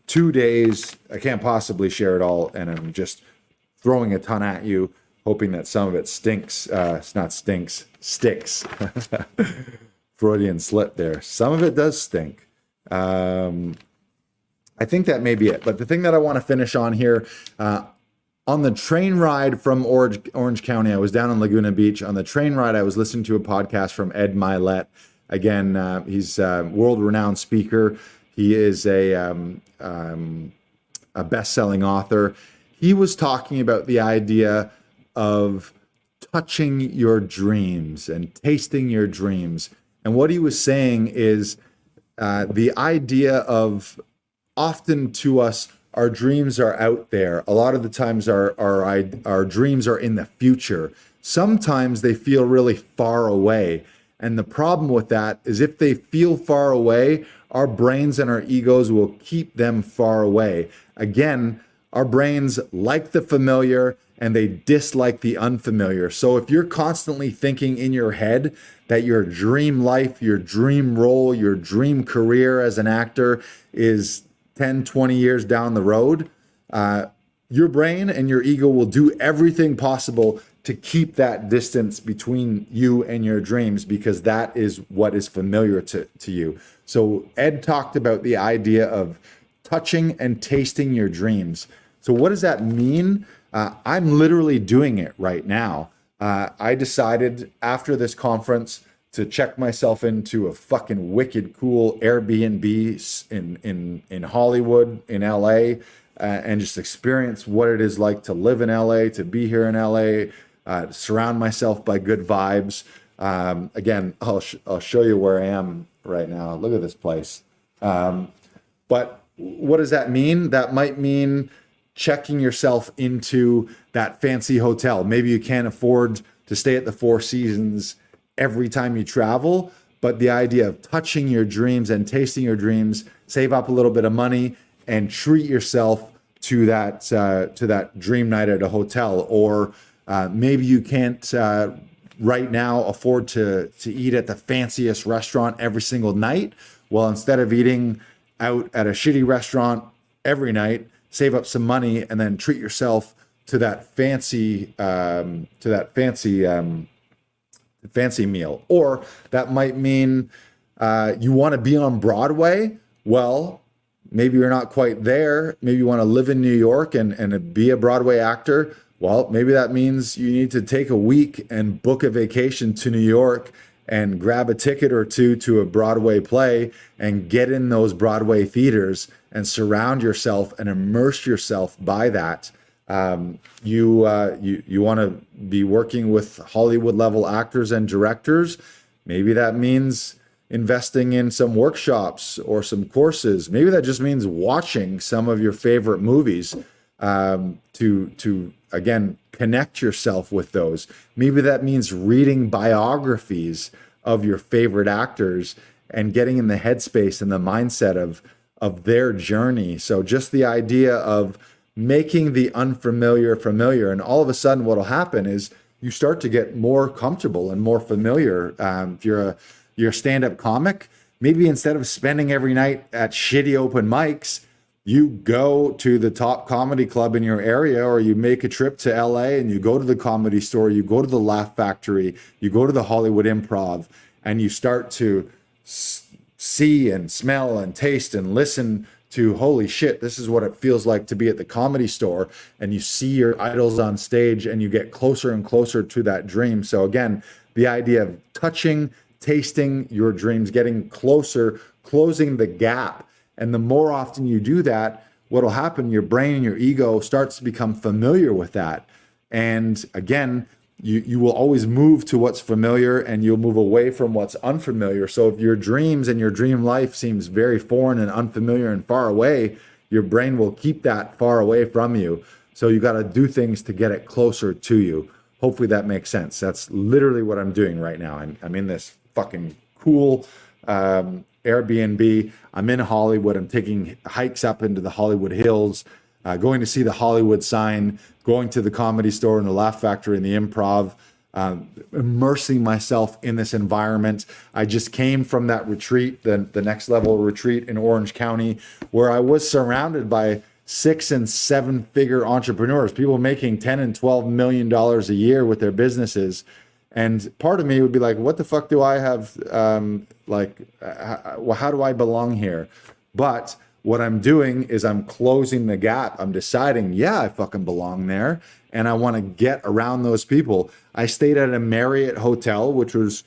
2 days. I can't possibly share it all, and I'm just throwing a ton at you, hoping that some of it sticks. Freudian slip there. Some of it does stink. I think that may be it. But the thing that I want to finish on here, on the train ride from Orange County, I was down in Laguna Beach. On the train ride, I was listening to a podcast from Ed Milet. Again, he's a world-renowned speaker. He is a best-selling author. He was talking about the idea of touching your dreams and tasting your dreams. And what he was saying is the idea of, often to us, our dreams are out there. A lot of the times our dreams are in the future. Sometimes they feel really far away. And the problem with that is if they feel far away, our brains and our egos will keep them far away. Again, our brains like the familiar and they dislike the unfamiliar. So if you're constantly thinking in your head that your dream life, your dream role, your dream career as an actor is 10, 20 years down the road, your brain and your ego will do everything possible to keep that distance between you and your dreams, because that is what is familiar to you. So Ed talked about the idea of touching and tasting your dreams. So what does that mean? I'm literally doing it right now. I decided after this conference to check myself into a fucking wicked cool Airbnb in Hollywood, in LA, and just experience what it is like to live in LA, to be here in LA, surround myself by good vibes. Again, I'll show you where I am right now. Look at this place. But what does that mean? That might mean checking yourself into that fancy hotel. Maybe you can't afford to stay at the Four Seasons every time you travel, but the idea of touching your dreams and tasting your dreams, save up a little bit of money and treat yourself to that dream night at a hotel. Or maybe you can't right now afford to eat at the fanciest restaurant every single night. Well, instead of eating out at a shitty restaurant every night, save up some money and then treat yourself to that fancy meal. Or that might mean you want to be on Broadway. Well, maybe you're not quite there. Maybe you want to live in New York and be a Broadway actor. Well, maybe that means you need to take a week and book a vacation to New York and grab a ticket or two to a Broadway play and get in those Broadway theaters and surround yourself and immerse yourself by that. You want to be working with Hollywood level actors and directors. Maybe that means investing in some workshops or some courses. Maybe that just means watching some of your favorite movies to again connect yourself with those. Maybe that means reading biographies of your favorite actors and getting in the headspace and the mindset of their journey. So just the idea of making the unfamiliar familiar, and all of a sudden what'll happen is you start to get more comfortable and more familiar. If you're a stand-up comic, maybe instead of spending every night at shitty open mics, you go to the top comedy club in your area, or you make a trip to LA and you go to the Comedy Store, you go to the Laugh Factory, you go to the Hollywood Improv, and you start to see and smell and taste and listen to, holy shit, this is what it feels like to be at the Comedy Store. And you see your idols on stage and you get closer and closer to that dream. So again, the idea of touching, tasting your dreams, getting closer, closing the gap. And the more often you do that, what'll happen, your brain and your ego starts to become familiar with that. And again, you will always move to what's familiar and you'll move away from what's unfamiliar. So if your dreams and your dream life seems very foreign and unfamiliar and far away, your brain will keep that far away from you. So you got to do things to get it closer to you. Hopefully that makes sense. That's literally what I'm doing right now. I'm in this fucking cool Airbnb. I'm in Hollywood. I'm taking hikes up into the Hollywood Hills, going to see the Hollywood sign, going to the Comedy Store and the Laugh Factory and the Improv, immersing myself in this environment. I just came from that retreat, the next level retreat in Orange County, where I was surrounded by 6 and 7 figure entrepreneurs, people making 10 and 12 million dollars a year with their businesses. And part of me would be like, what the fuck do I have? How do I belong here? But what I'm doing is I'm closing the gap. I'm deciding, yeah, I fucking belong there. And I want to get around those people. I stayed at a Marriott hotel, which was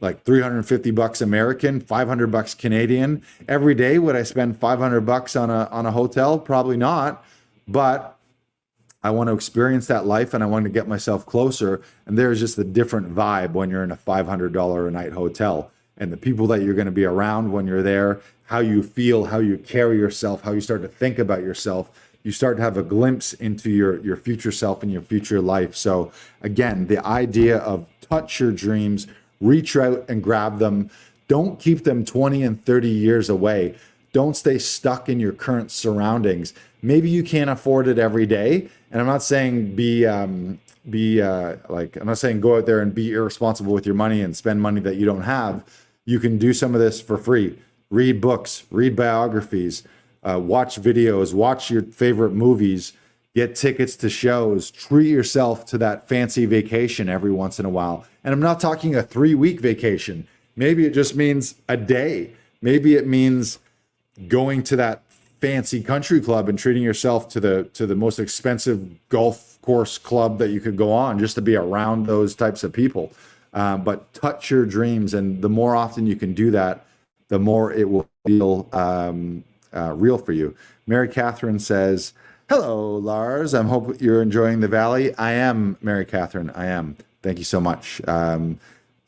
like $350 American, $500 Canadian. Every day, would I spend $500 on a hotel? Probably not. But I want to experience that life and I want to get myself closer. And there's just a different vibe when you're in a $500 a night hotel. And the people that you're going to be around when you're there, how you feel, how you carry yourself, how you start to think about yourself, you start to have a glimpse into your future self and your future life. So again, the idea of touch your dreams, reach out and grab them. Don't keep them 20 and 30 years away. Don't stay stuck in your current surroundings. Maybe you can't afford it every day. And I'm not saying I'm not saying go out there and be irresponsible with your money and spend money that you don't have. You can do some of this for free. Read books, read biographies, watch videos, watch your favorite movies, get tickets to shows, treat yourself to that fancy vacation every once in a while. And I'm not talking a 3-week vacation. Maybe it just means a day. Maybe it means going to that fancy country club and treating yourself to the most expensive golf course club that you could go on just to be around those types of people. But touch your dreams. And the more often you can do that, the more it will feel real for you. Mary Catherine says, hello, Lars. I hope you're enjoying the Valley. I am, Mary Catherine. I am. Thank you so much.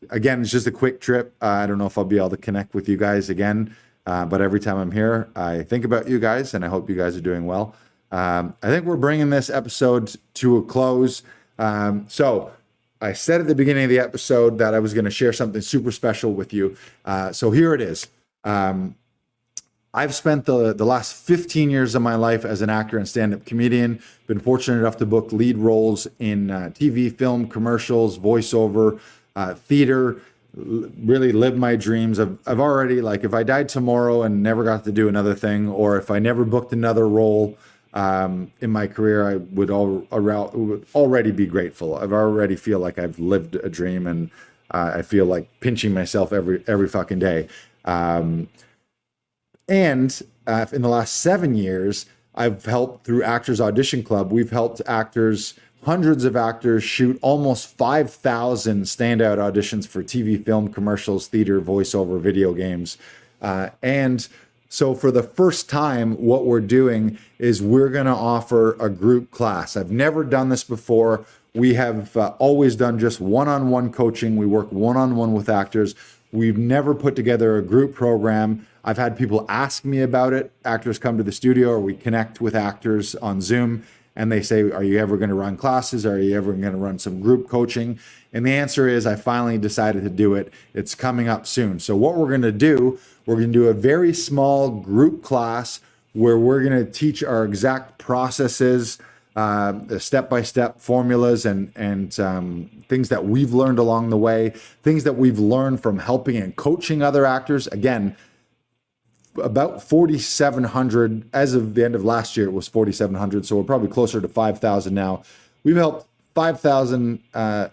Again, it's just a quick trip. I don't know if I'll be able to connect with you guys again, but every time I'm here, I think about you guys, and I hope you guys are doing well. I think we're bringing this episode to a close. So I said at the beginning of the episode that I was going to share something super special with you. So here it is. I've spent the last 15 years of my life as an actor and stand-up comedian. Been fortunate enough to book lead roles in TV, film, commercials, voiceover, theater, really lived my dreams. I've already, like, if I died tomorrow and never got to do another thing, or if I never booked another role in my career, I would already be grateful. I've already feel like I've lived a dream, and I feel like pinching myself every fucking day. And in the last 7 years, I've helped through Actors Audition Club. We've helped actors, hundreds of actors, shoot almost 5,000 standout auditions for TV, film, commercials, theater, voiceover, video games. And so for the first time, what we're doing is we're going to offer a group class. I've never done this before. We have always done just one-on-one coaching. We work one-on-one with actors. We've never put together a group program. I've had people ask me about it. Actors come to the studio, or we connect with actors on Zoom, and they say, are you ever going to run classes? Are you ever going to run some group coaching? And the answer is, I finally decided to do it. It's coming up soon. So what we're going to do, we're going to do a very small group class where we're going to teach our exact processes, the step-by-step formulas and things that we've learned along the way, things that we've learned from helping and coaching other actors. Again, about 4,700, as of the end of last year, it was 4,700. So we're probably closer to 5,000 now. We've helped 5,000,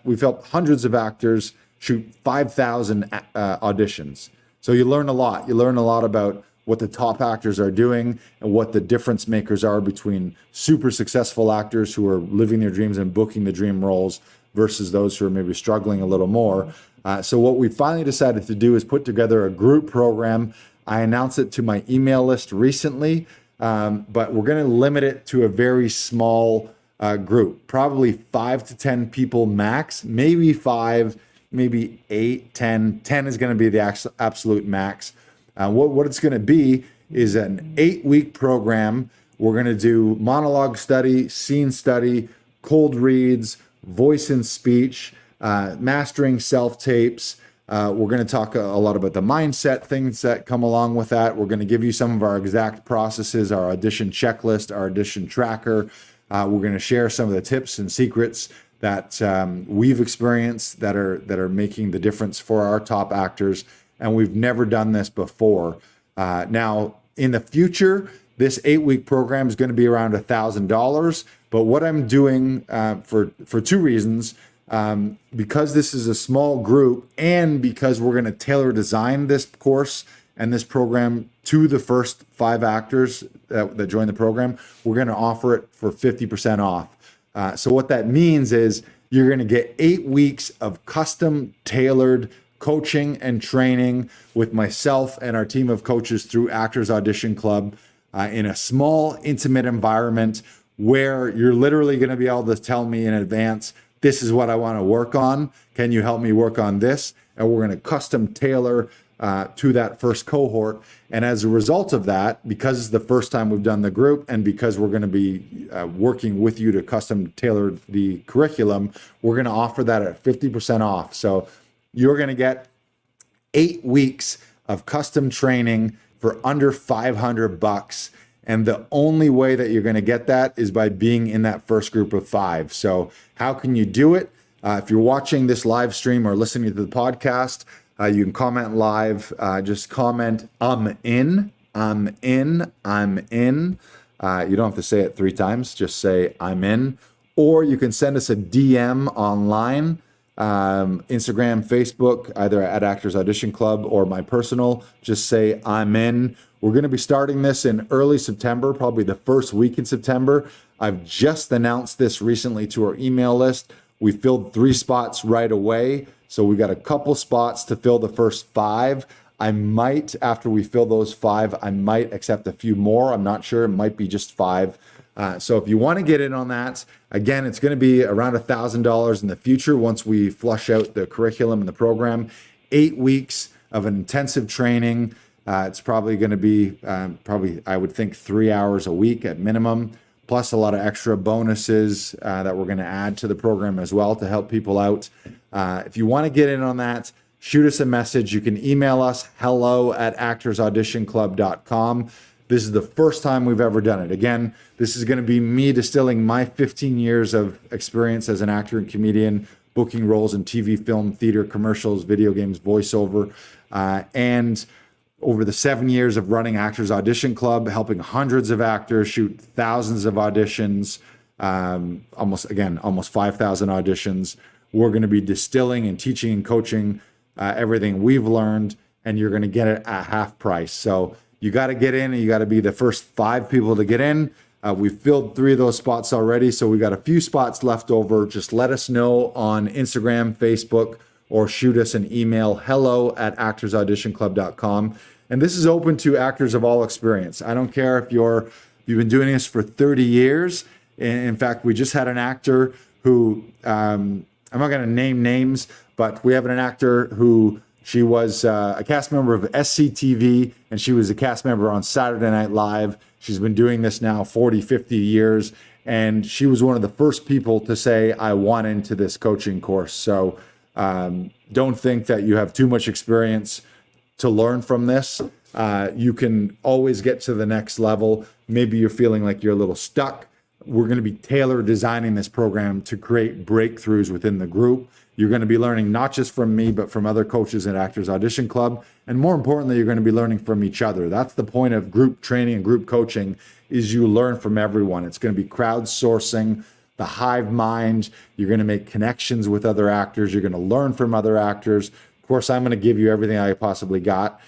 we've helped hundreds of actors shoot 5,000 auditions. So you learn a lot. You learn a lot about what the top actors are doing and what the difference makers are between super successful actors who are living their dreams and booking the dream roles versus those who are maybe struggling a little more. So what we finally decided to do is put together a group program. I announced it to my email list recently, but we're going to limit it to a very small group, probably 5 to 10 people max, maybe 5, maybe 8, 10. 10 is going to be the absolute max. What it's going to be is an 8-week program. We're going to do monologue study, scene study, cold reads, voice and speech, mastering self-tapes. We're going to talk a lot about the mindset things that come along with that. We're going to give you some of our exact processes, our audition checklist, our audition tracker. We're going to share some of the tips and secrets that we've experienced that are making the difference for our top actors. And we've never done this before. Now, in the future, this 8-week program is going to be around $1,000. But what I'm doing for 2 reasons, because this is a small group and because we're going to tailor design this course and this program to the first 5 actors that join the program, we're going to offer it for 50% off. So what that means is you're going to get 8 weeks of custom tailored coaching and training with myself and our team of coaches through Actors Audition Club in a small, intimate environment where you're literally going to be able to tell me in advance, this is what I want to work on. Can you help me work on this? And we're going to custom tailor to that first cohort. And as a result of that, because it's the first time we've done the group and because we're going to be working with you to custom tailor the curriculum, we're going to offer that at 50% off. So you're going to get 8 weeks of custom training for under $500. And the only way that you're going to get that is by being in that first group of 5. So how can you do it? If you're watching this live stream or listening to the podcast, you can comment live. Just comment, I'm in. You don't have to say it 3 times. Just say, I'm in. Or you can send us a DM online, Instagram, Facebook, either at Actors Audition Club or my personal. Just say, I'm in. We're going to be starting this in early September, probably the first week in September. I've just announced this recently to our email list. We filled 3 spots right away. So we got a couple spots to fill the first 5. I might, after we fill those 5, I might accept a few more. I'm not sure. It might be just 5. So if you want to get in on that, again, it's going to be around $1,000 in the future once we flush out the curriculum and the program. 8 weeks of an intensive training. It's probably going to be I would think 3 hours a week at minimum, plus a lot of extra bonuses that we're going to add to the program as well to help people out. If you want to get in on that, shoot us a message. You can email us hello@actorsauditionclub.com. This is the first time we've ever done it. Again, this is going to be me distilling my 15 years of experience as an actor and comedian, booking roles in TV, film, theater, commercials, video games, voiceover, and over the 7 years of running Actors Audition Club, helping hundreds of actors shoot thousands of auditions, almost 5,000 auditions. We're going to be distilling and teaching and coaching everything we've learned, and you're going to get it at half price. So you got to get in, and you got to be the first 5 people to get in. We've filled 3 of those spots already, so we got a few spots left over. Just let us know on Instagram, Facebook, or shoot us an email, hello@actorsauditionclub.com. And this is open to actors of all experience. I don't care if you've been doing this for 30 years. In fact, we just had an actor who, I'm not going to name names, but we have an actor who she was a cast member of SCTV, and she was a cast member on Saturday Night Live. She's been doing this now 40, 50 years. And she was one of the first people to say, I want into this coaching course. So don't think that you have too much experience to learn from this. You can always get to the next level. Maybe you're feeling like you're a little stuck. We're going to be tailor designing this program to create breakthroughs within the group. You're going to be learning not just from me, but from other coaches at Actors Audition Club. And more importantly, you're going to be learning from each other. That's the point of group training and group coaching, is you learn from everyone. It's going to be crowdsourcing, the hive mind. You're going to make connections with other actors. You're going to learn from other actors. Of course, I'm going to give you everything I possibly got.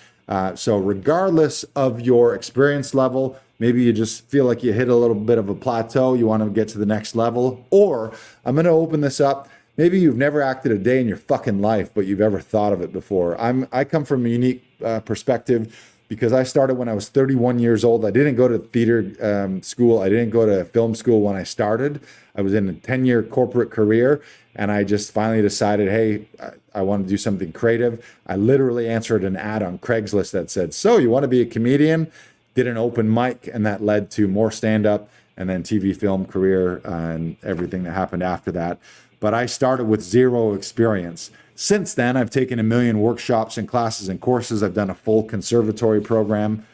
So regardless of your experience level, maybe you just feel like you hit a little bit of a plateau, you want to get to the next level, or I'm going to open this up maybe you've never acted a day in your fucking life, but you've ever thought of it before. I come from a unique perspective because I started when I was 31 years old. I didn't go to theater school. I didn't go to film school when I started. I was in a 10-year corporate career, and I just finally decided, hey, I want to do something creative. I literally answered an ad on Craigslist that said, so you want to be a comedian? Did an open mic, and that led to more stand-up and then TV film career and everything that happened after that. But I started with zero experience. Since then, I've taken 1 million workshops and classes and courses. I've done a full conservatory program.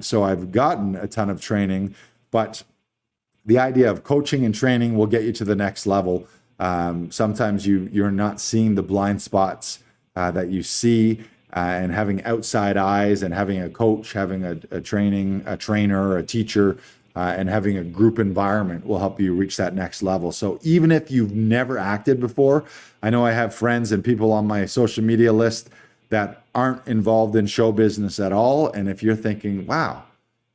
So I've gotten a ton of training, but the idea of coaching and training will get you to the next level. Sometimes you're not seeing the blind spots that you see, and having outside eyes and having a coach, having a trainer, a teacher, and having a group environment will help you reach that next level. So even if you've never acted before, I know I have friends and people on my social media list that aren't involved in show business at all. And if you're thinking, wow,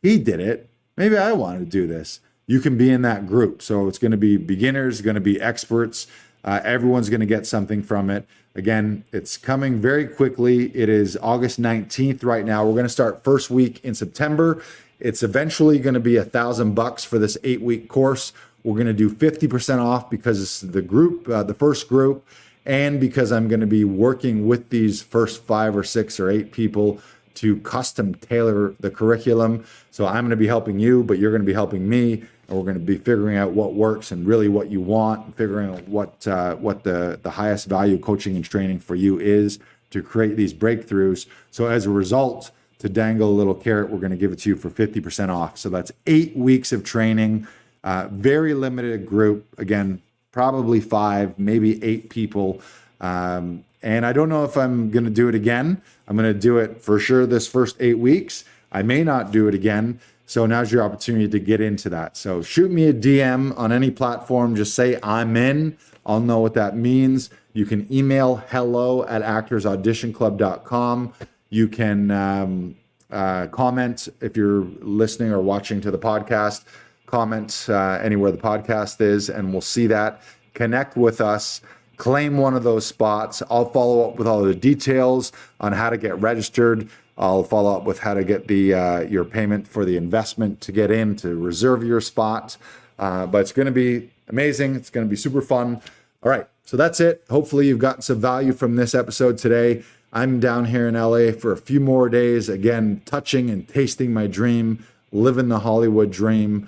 he did it, maybe I want to do this, you can be in that group. So it's going to be beginners, going to be experts. Everyone's going to get something from it. Again, it's coming very quickly. It is August 19th right now. We're going to start first week in September. It's eventually going to be $1,000 for this 8-week course. We're going to do 50% off because it's the group, the first group, and because I'm going to be working with these first 5 or 6 or 8 people to custom tailor the curriculum. So I'm going to be helping you, but you're going to be helping me, and we're going to be figuring out what works and really what you want, and figuring out what the highest value coaching and training for you is to create these breakthroughs. So as a result, to dangle a little carrot, we're going to give it to you for 50% off. So that's 8 weeks of training, very limited group. Again, probably 5, maybe 8 people. And I don't know if I'm going to do it again. I'm going to do it for sure this first 8 weeks. I may not do it again. So now's your opportunity to get into that. So shoot me a DM on any platform. Just say I'm in. I'll know what that means. You can email hello@actorsauditionclub.com. You can comment if you're listening or watching to the podcast. Comment anywhere the podcast is, and we'll see that. Connect with us. Claim one of those spots. I'll follow up with all the details on how to get registered. I'll follow up with how to get your payment for the investment to get in, to reserve your spot. But it's going to be amazing. It's going to be super fun. All right, so that's it. Hopefully you've gotten some value from this episode today. I'm down here in LA for a few more days, again, touching and tasting my dream, living the Hollywood dream.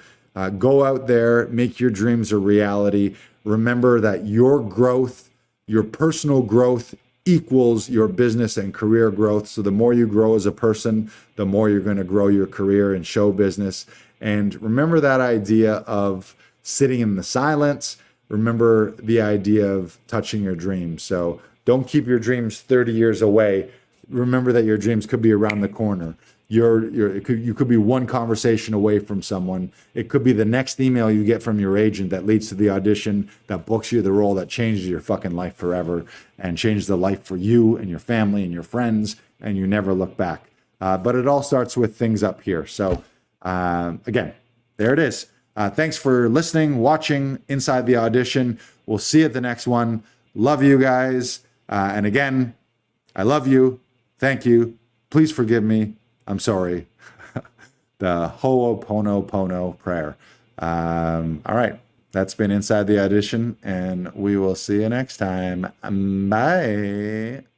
Go out there, make your dreams a reality. Remember that your growth, your personal growth equals your business and career growth. So the more you grow as a person, the more you're going to grow your career in show business. And remember that idea of sitting in the silence. Remember the idea of touching your dreams. So don't keep your dreams 30 years away. Remember that your dreams could be around the corner. You could be one conversation away from someone. It could be the next email you get from your agent that leads to the audition, that books you the role, that changes your fucking life forever and changes the life for you and your family and your friends, and you never look back. But it all starts with things up here. So again, there it is. Thanks for listening, watching Inside the Audition. We'll see you at the next one. Love you guys. And again, I love you. Thank you. Please forgive me. I'm sorry. The Ho'oponopono prayer. All right. That's been Inside the Audition, and we will see you next time. Bye.